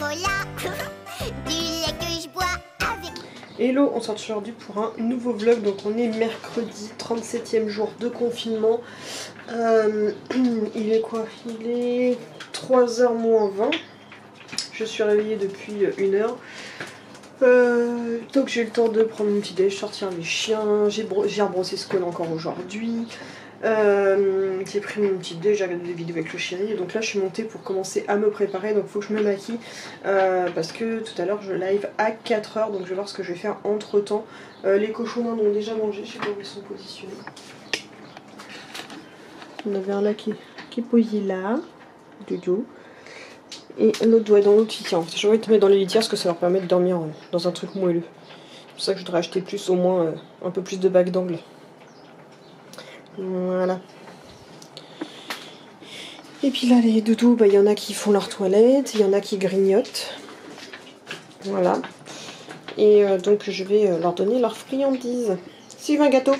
chocolat, du lait que je bois avec. Hello, on sort aujourd'hui pour un nouveau vlog. Donc on est mercredi, 37e jour de confinement. Il est quoi? Il est 3h moins 20. Je suis réveillée depuis 1h. Donc j'ai eu le temps de prendre mon petit déj, sortir les chiens. J'ai rebrossé ce qu'on a encore aujourd'hui. J'ai pris mon petit déj, j'ai regardé des vidéos avec le chéri. Donc là je suis montée pour commencer à me préparer. Donc il faut que je me maquille parce que tout à l'heure je live à 4h. Donc je vais voir ce que je vais faire entre temps. Les cochons d'Inde ont déjà mangé, je sais pas où ils sont positionnés. On avait un là qui est posé là, Doudou. Et l'autre doit être dans l'autre litière. J'ai envie de te mettre dans les litières parce que ça leur permet de dormir dans un truc moelleux. C'est pour ça que je voudrais acheter plus, au moins un peu plus de bagues d'angle. Voilà. Et puis là les doudous, il y en a qui font leur toilette, il y en a qui grignotent. Voilà. Et donc je vais leur donner leurs friandises. Si, un gâteau.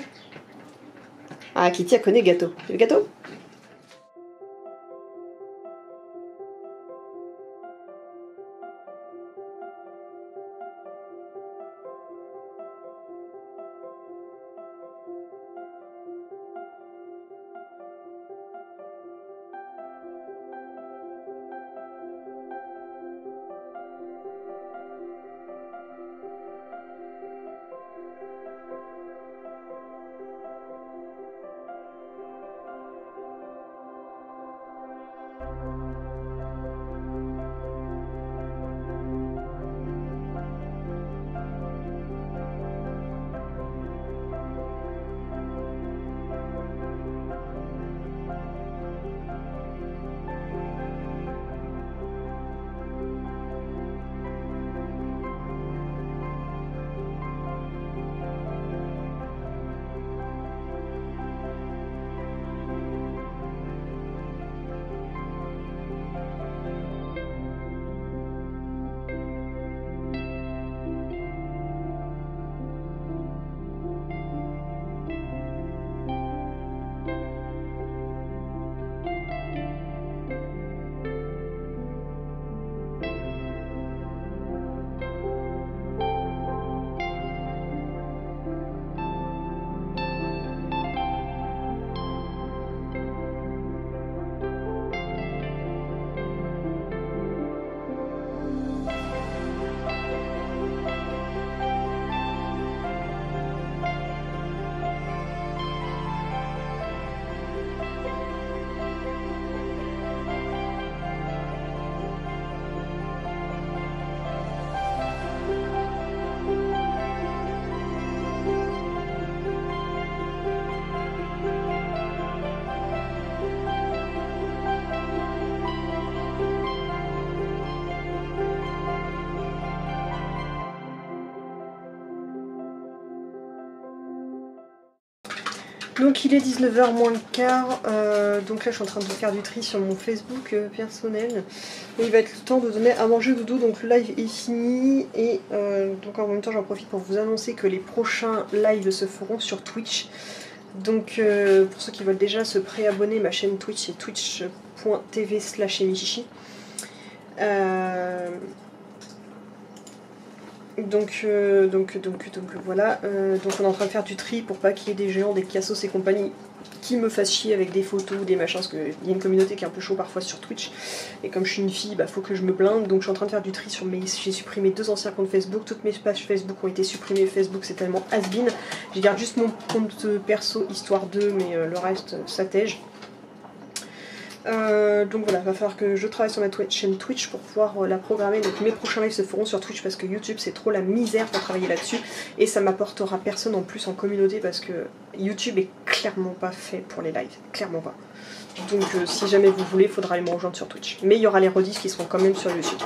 Ah, Kitty, elle connaît gâteau. Le gâteau? Donc il est 19h moins le quart, donc là je suis en train de faire du tri sur mon Facebook personnel. Et il va être le temps de donner à manger au doudou, donc le live est fini. Et donc en même temps j'en profite pour vous annoncer que les prochains lives se feront sur Twitch. Donc pour ceux qui veulent déjà se préabonner, ma chaîne Twitch c'est twitch.tv/emichichi. Donc voilà, donc on est en train de faire du tri pour pas qu'il y ait des géants, des cassos et compagnie qui me fassent chier avec des photos ou des machins, parce qu'il y a une communauté qui est un peu chaud parfois sur Twitch, et comme je suis une fille, faut que je me blinde, donc je suis en train de faire du tri sur j'ai supprimé 2 anciens comptes Facebook, toutes mes pages Facebook ont été supprimées, Facebook c'est tellement has-been, je garde juste mon compte perso histoire de, mais le reste ça tège. Donc voilà, il va falloir que je travaille sur ma chaîne Twitch pour pouvoir la programmer. Donc mes prochains lives se feront sur Twitch parce que YouTube c'est trop la misère pour travailler là-dessus. Et ça m'apportera personne en plus en communauté parce que YouTube est clairement pas fait pour les lives. Clairement pas. Donc si jamais vous voulez, il faudra aller me rejoindre sur Twitch. Mais il y aura les rediffs qui seront quand même sur YouTube.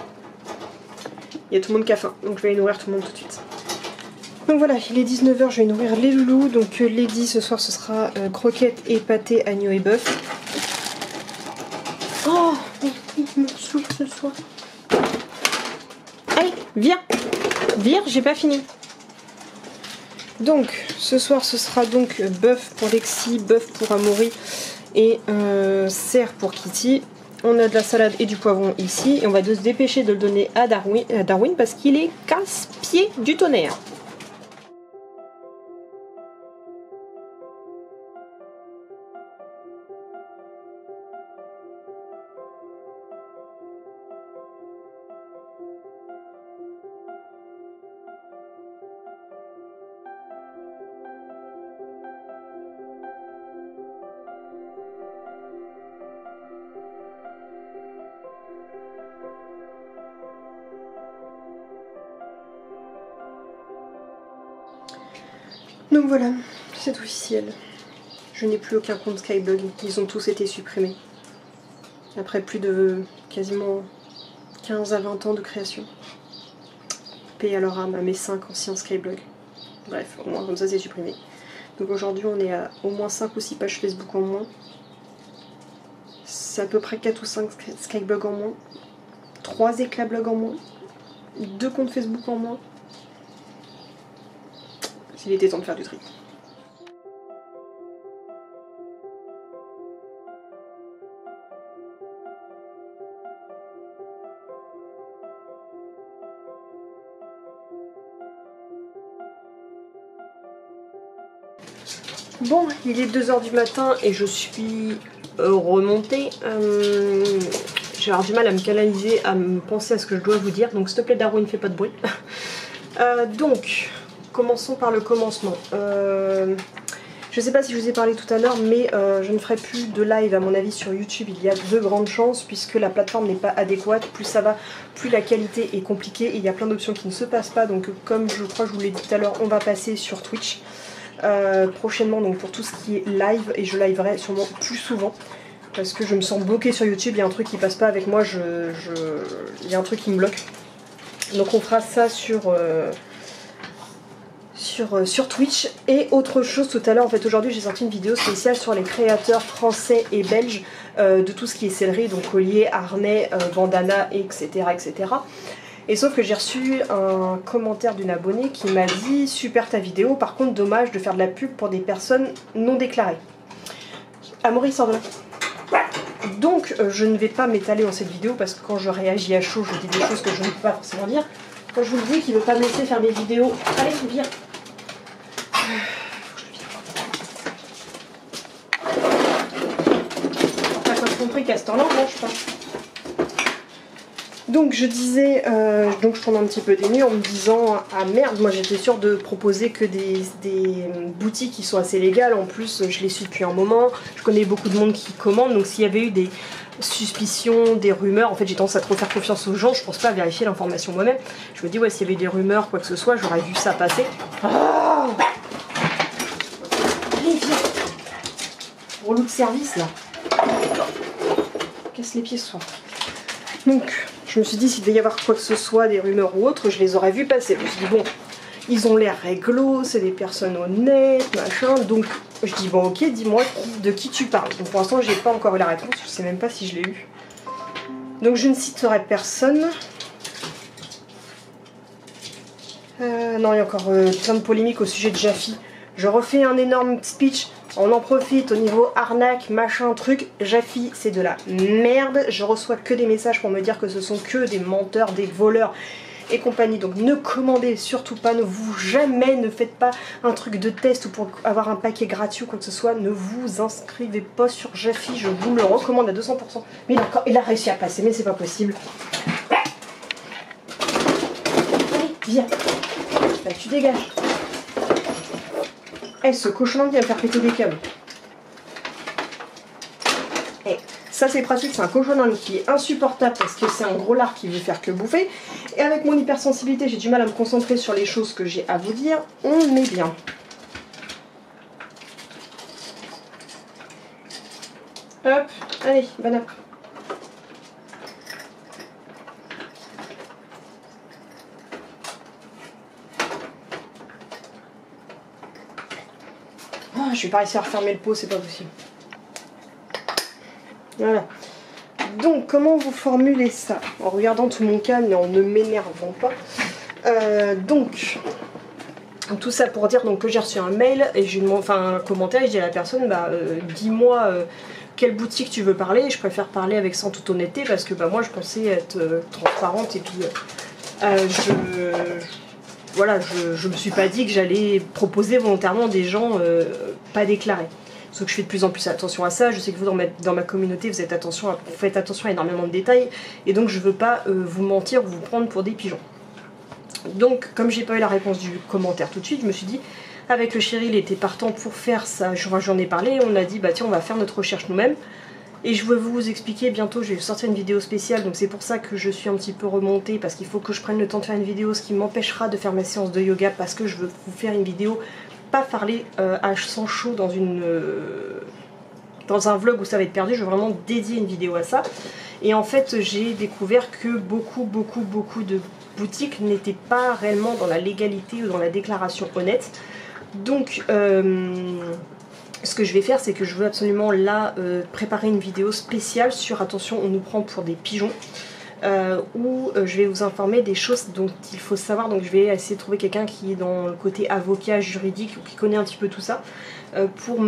Il y a tout le monde qui a faim, donc je vais aller nourrir tout le monde tout de suite. Donc voilà, il est 19h, je vais nourrir les loulous. Donc Lady ce soir ce sera croquettes et pâté, agneau et bœuf. Oh, il me saoule ce soir. Allez, viens. Viens, j'ai pas fini. Donc, ce soir, ce sera donc bœuf pour Lexi, bœuf pour Amaury et cerf pour Kitty. on a de la salade et du poivron ici. Et on va se dépêcher de le donner à Darwin parce qu'il est casse-pied du tonnerre. Donc voilà, c'est officiel. Je n'ai plus aucun compte Skyblog, ils ont tous été supprimés. Après plus de quasiment 15 à 20 ans de création. Paix à leur âme à mes 5 anciens Skyblog. Bref, au moins comme ça c'est supprimé. Donc aujourd'hui on est à au moins 5 ou 6 pages Facebook en moins. C'est à peu près 4 ou 5 Skyblog en moins. 3 éclats-blog en moins. 2 comptes Facebook en moins. Il était temps de faire du tri. Bon, il est 2 h du matin et je suis remontée. J'ai avoir du mal à me canaliser, à me penser à ce que je dois vous dire. Donc s'il te plaît Darwin, fais pas de bruit. Donc... Commençons par le commencement. Je sais pas si je vous ai parlé tout à l'heure, mais je ne ferai plus de live à mon avis sur YouTube. Il y a de grandes chances puisque la plateforme n'est pas adéquate. Plus ça va, plus la qualité est compliquée et il y a plein d'options qui ne se passent pas. Donc comme je crois que je vous l'ai dit tout à l'heure, on va passer sur Twitch prochainement donc pour tout ce qui est live et je liverai sûrement plus souvent. Parce que je me sens bloquée sur YouTube, il y a un truc qui passe pas avec moi, il y a un truc qui me bloque. Donc on fera ça sur Twitch. Et autre chose tout à l'heure, en fait aujourd'hui j'ai sorti une vidéo spéciale sur les créateurs français et belges de tout ce qui est sellerie, donc collier, harnais, bandana, etc. etc. Et sauf que j'ai reçu un commentaire d'une abonnée qui m'a dit super ta vidéo, par contre dommage de faire de la pub pour des personnes non déclarées. Amaury, sors de là. Donc je ne vais pas m'étaler dans cette vidéo parce que quand je réagis à chaud je dis des choses que je ne peux pas forcément dire. Quand je vous le dis qu'il ne veut pas me laisser faire des vidéos, allez viens. T'as pas compris qu'à ce temps-là on mange pas. Donc je disais, donc je tourne un petit peu des nues en me disant ah merde, moi j'étais sûre de proposer que des boutiques qui sont assez légales. En plus je les suis depuis un moment, je connais beaucoup de monde qui commande, donc s'il y avait eu des suspicions, des rumeurs, en fait j'ai tendance à trop faire confiance aux gens, je pense pas à vérifier l'information moi-même. Je me dis ouais, s'il y avait des rumeurs, quoi que ce soit, j'aurais vu ça passer. Oh, allez viens, relou de service là, casse les pieds ce soir. Donc je me suis dit s'il devait y avoir quoi que ce soit, des rumeurs ou autre, je les aurais vus passer. Je me suis dit bon, ils ont l'air réglo, c'est des personnes honnêtes, machin. Donc je dis bon ok, dis-moi de qui tu parles. Donc pour l'instant j'ai pas encore eu la réponse, je sais même pas si je l'ai eu. Donc je ne citerai personne. Non, il y a encore plein de polémiques au sujet de Jaffy. Je refais un énorme speech. On en profite au niveau arnaque, machin, truc. Jaffy, c'est de la merde. Je reçois que des messages pour me dire que ce sont que des menteurs, des voleurs et compagnie. Donc ne commandez surtout pas, ne faites pas un truc de test ou pour avoir un paquet gratuit ou quoi que ce soit. Ne vous inscrivez pas sur Jaffy, je vous le recommande à 200%. Mais il a réussi à passer, mais c'est pas possible. Allez, viens. Là, tu dégages. Ce cochon vient me faire péter des câbles. Et ça c'est pratique, c'est un cochon qui est insupportable parce que c'est un gros lard qui veut faire que bouffer. Et avec mon hypersensibilité, j'ai du mal à me concentrer sur les choses que j'ai à vous dire. On est bien. Hop, allez, banane. Je vais pas réussir à refermer le pot, c'est pas possible. Voilà. Donc, comment vous formulez ça? En regardant tout mon calme et en ne m'énervant pas. Donc, tout ça pour dire donc, que j'ai reçu un mail et j'ai un commentaire et je dis à la personne, bah, dis-moi quelle boutique tu veux parler, et je préfère parler avec ça en toute honnêteté parce que bah, moi je pensais être transparente et puis voilà, je me suis pas dit que j'allais proposer volontairement des gens pas déclarés. Sauf que je fais de plus en plus attention à ça. Je sais que vous dans ma communauté vous faites attention à énormément de détails et donc je veux pas vous mentir ou vous prendre pour des pigeons. Donc comme j'ai pas eu la réponse du commentaire tout de suite, je me suis dit avec le chéri il était partant pour faire ça, j'en ai parlé, on a dit bah tiens on va faire notre recherche nous-mêmes. Et je vais vous expliquer bientôt, je vais sortir une vidéo spéciale, donc c'est pour ça que je suis un petit peu remontée, parce qu'il faut que je prenne le temps de faire une vidéo, ce qui m'empêchera de faire ma séance de yoga, parce que je veux vous faire une vidéo, pas parler à sang chaud dans un vlog où ça va être perdu, je veux vraiment dédier une vidéo à ça. Et en fait j'ai découvert que beaucoup de boutiques n'étaient pas réellement dans la légalité ou dans la déclaration honnête. Donc ce que je vais faire, c'est que je veux absolument là préparer une vidéo spéciale sur attention on nous prend pour des pigeons, où je vais vous informer des choses dont il faut savoir. Donc je vais essayer de trouver quelqu'un qui est dans le côté avocat, juridique, ou qui connaît un petit peu tout ça, pour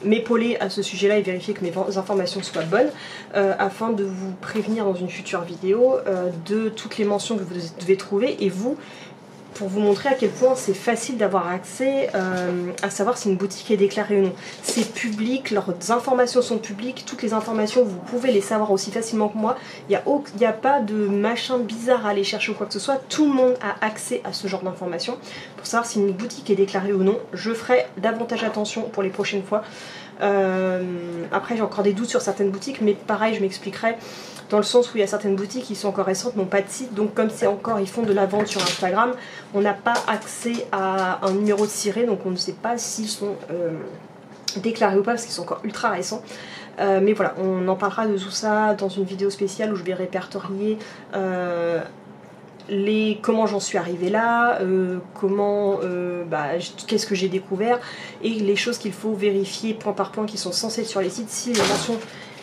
m'épauler à ce sujet là et vérifier que mes informations soient bonnes, afin de vous prévenir dans une future vidéo de toutes les mentions que vous devez trouver, et vous pour vous montrer à quel point c'est facile d'avoir accès à savoir si une boutique est déclarée ou non. C'est public, leurs informations sont publiques, toutes les informations vous pouvez les savoir aussi facilement que moi. Il n'y a pas de machin bizarre à aller chercher ou quoi que ce soit, tout le monde a accès à ce genre d'informations. Pour savoir si une boutique est déclarée ou non, je ferai davantage attention pour les prochaines fois. Après j'ai encore des doutes sur certaines boutiques, mais pareil je m'expliquerai. Dans le sens où il y a certaines boutiques qui sont encore récentes, n'ont pas de site, donc comme c'est encore, ils font de la vente sur Instagram, on n'a pas accès à un numéro de ciré, donc on ne sait pas s'ils sont déclarés ou pas, parce qu'ils sont encore ultra récents. Mais voilà, on en parlera de tout ça dans une vidéo spéciale où je vais répertorier comment j'en suis arrivée là, qu'est-ce que j'ai découvert, et les choses qu'il faut vérifier point par point qui sont censées être sur les sites. Si les mentions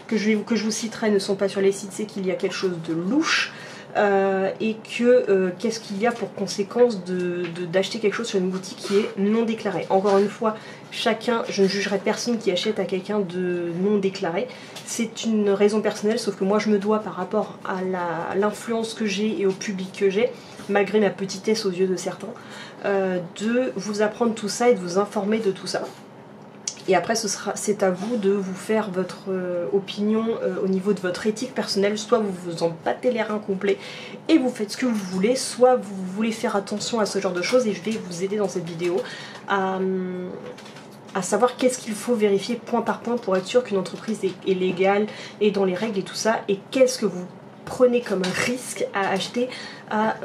que je vous citerai ne sont pas sur les sites, c'est qu'il y a quelque chose de louche, et que qu'est-ce qu'il y a pour conséquence d'acheter quelque chose sur une boutique qui est non déclarée. Encore une fois, je ne jugerai personne qui achète à quelqu'un de non déclaré, c'est une raison personnelle, sauf que moi je me dois par rapport à l'influence que j'ai et au public que j'ai, malgré ma petitesse aux yeux de certains, de vous apprendre tout ça et de vous informer de tout ça. Et après c'est à vous de vous faire votre opinion au niveau de votre éthique personnelle. Soit vous vous en battez les reins complets et vous faites ce que vous voulez, soit vous voulez faire attention à ce genre de choses, et je vais vous aider dans cette vidéo à savoir qu'est-ce qu'il faut vérifier point par point pour être sûr qu'une entreprise est légale et dans les règles et tout ça, et qu'est-ce que vous prenez comme risque à acheter à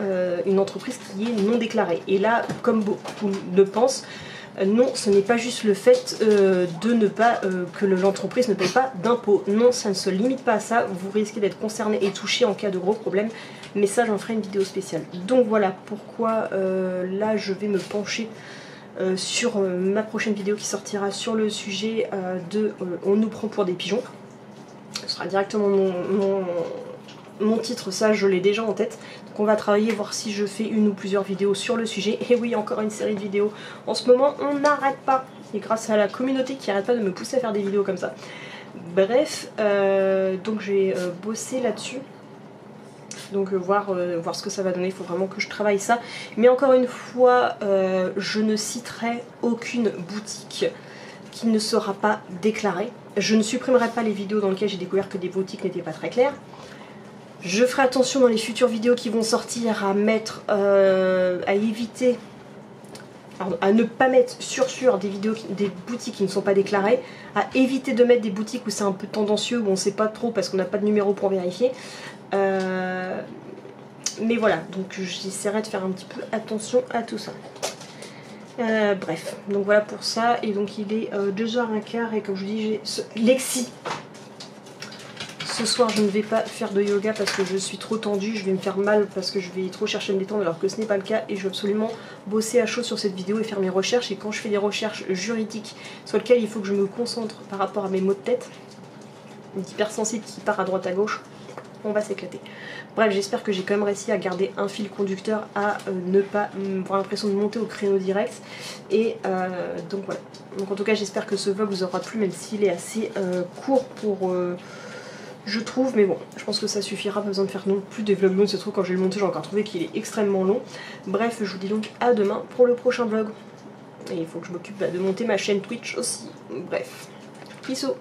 une entreprise qui est non déclarée. Et là, comme beaucoup le pensent, non, ce n'est pas juste le fait de ne pas que l'entreprise ne paye pas d'impôts. Non, ça ne se limite pas à ça. Vous risquez d'être concerné et touché en cas de gros problèmes. Mais ça, j'en ferai une vidéo spéciale. Donc voilà pourquoi là, je vais me pencher sur ma prochaine vidéo qui sortira sur le sujet de on nous prend pour des pigeons. Ce sera directement mon titre, ça je l'ai déjà en tête. Donc on va travailler, voir si je fais une ou plusieurs vidéos sur le sujet. Et oui, encore une série de vidéos. En ce moment, on n'arrête pas. Et grâce à la communauté qui n'arrête pas de me pousser à faire des vidéos comme ça. Bref, donc j'ai bossé là-dessus. Donc voir ce que ça va donner, il faut vraiment que je travaille ça. Mais encore une fois, je ne citerai aucune boutique qui ne sera pas déclarée. Je ne supprimerai pas les vidéos dans lesquelles j'ai découvert que des boutiques n'étaient pas très claires. Je ferai attention dans les futures vidéos qui vont sortir à mettre, à éviter, à ne pas mettre sur des boutiques qui ne sont pas déclarées, à éviter de mettre des boutiques où c'est un peu tendancieux, où on ne sait pas trop parce qu'on n'a pas de numéro pour vérifier. Mais voilà, donc j'essaierai de faire un petit peu attention à tout ça. Bref, donc voilà pour ça. Et donc il est 2h15 et comme je vous dis, j'ai Lexi. Ce soir je ne vais pas faire de yoga parce que je suis trop tendue, je vais me faire mal parce que je vais trop chercher à me détendre alors que ce n'est pas le cas, et je veux absolument bosser à chaud sur cette vidéo et faire mes recherches. Et quand je fais des recherches juridiques sur lesquelles il faut que je me concentre par rapport à mes maux de tête, une hypersensible qui part à droite à gauche, on va s'éclater. Bref, j'espère que j'ai quand même réussi à garder un fil conducteur, à ne pas avoir l'impression de monter au créneau direct. Et donc voilà. Donc en tout cas j'espère que ce vlog vous aura plu, même s'il est assez court pour... je trouve, mais bon, je pense que ça suffira, pas besoin de faire non plus des vlogs longs, c'est trop quand je vais le monter, j'ai encore trouvé qu'il est extrêmement long. Bref, je vous dis donc à demain pour le prochain vlog. Et il faut que je m'occupe de monter ma chaîne Twitch aussi. Bref, bisous.